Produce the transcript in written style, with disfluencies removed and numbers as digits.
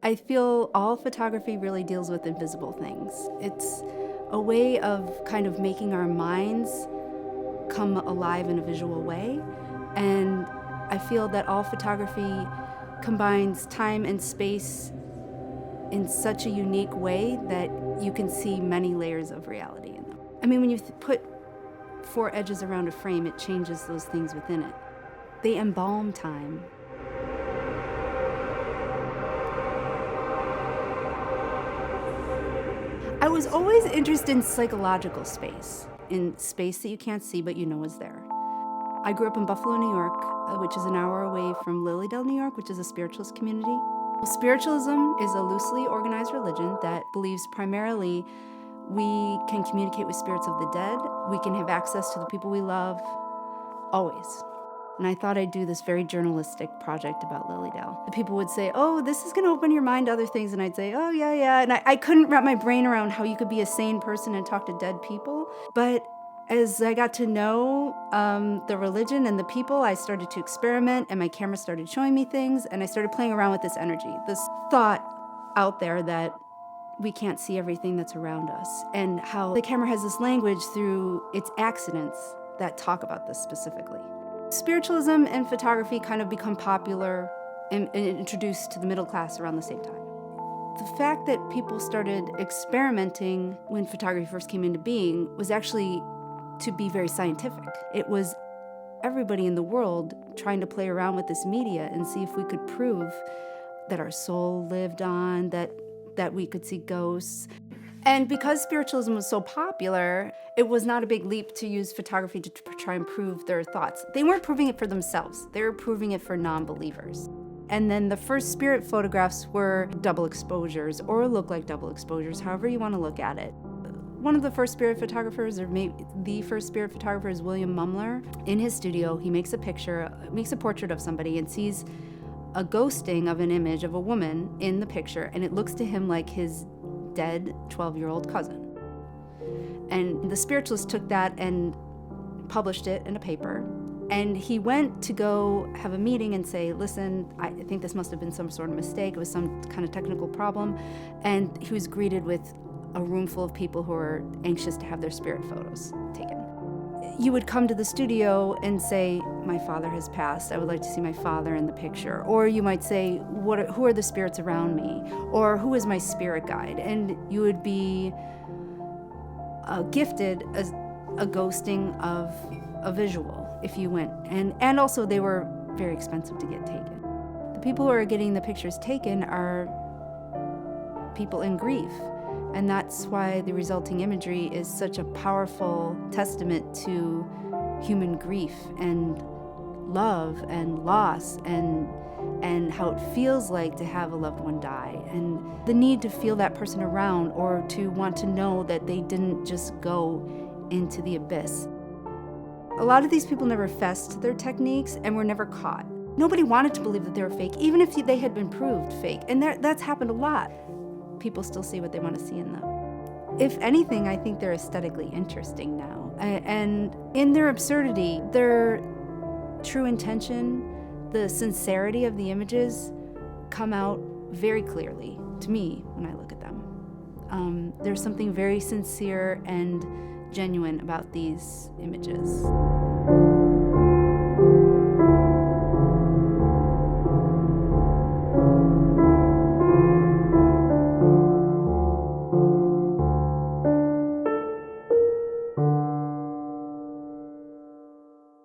I feel all photography really deals with invisible things. It's a way of kind of making our minds come alive in a visual way. And I feel that all photography combines time and space in such a unique way that you can see many layers of reality in them. I mean, when you put 4 edges around a frame, it changes those things within it. They embalm time. I was always interested in psychological space, in space that you can't see but you know is there. I grew up in Buffalo, New York, which is an hour away from Lilydale, New York, which is a spiritualist community. Spiritualism is a loosely organized religion that believes primarily we can communicate with spirits of the dead, we can have access to the people we love, always. And I thought I'd do this very journalistic project about Lilydale. The people would say, oh, this is gonna open your mind to other things, and I'd say, oh, yeah. And I couldn't wrap my brain around how you could be a sane person and talk to dead people. But as I got to know the religion and the people, I started to experiment, and my camera started showing me things, and I started playing around with this energy, this thought out there that we can't see everything that's around us, and how the camera has this language through its accidents that talk about this specifically. Spiritualism and photography kind of become popular and introduced to the middle class around the same time. The fact that people started experimenting when photography first came into being was actually to be very scientific. It was everybody in the world trying to play around with this media and see if we could prove that our soul lived on, that we could see ghosts. And because spiritualism was so popular, it was not a big leap to use photography to try and prove their thoughts. They weren't proving it for themselves. They were proving it for non-believers. And then the first spirit photographs were double exposures or look like double exposures, however you want to look at it. One of the first spirit photographers, or maybe the first spirit photographer, is William Mumbler. In his studio, he makes a portrait of somebody and sees a ghosting of an image of a woman in the picture, and it looks to him like his dead 12-year-old cousin. And the spiritualist took that and published it in a paper. And he went to go have a meeting and say, listen, I think this must have been some sort of mistake. It was some kind of technical problem. And he was greeted with a room full of people who are anxious to have their spirit photos taken. You would come to the studio and say, my father has passed. I would like to see my father in the picture. Or you might say, who are the spirits around me? Or who is my spirit guide? And you would be gifted a ghosting of a visual if you went. And also they were very expensive to get taken. The people who are getting the pictures taken are people in grief. And that's why the resulting imagery is such a powerful testament to human grief and love and loss and how it feels like to have a loved one die, and the need to feel that person around or to want to know that they didn't just go into the abyss. A lot of these people never fessed their techniques and were never caught. Nobody wanted to believe that they were fake, even if they had been proved fake, and that's happened a lot. People still see what they want to see in them. If anything, I think they're aesthetically interesting now. And in their absurdity, their true intention, the sincerity of the images come out very clearly to me when I look at them. There's something very sincere and genuine about these images.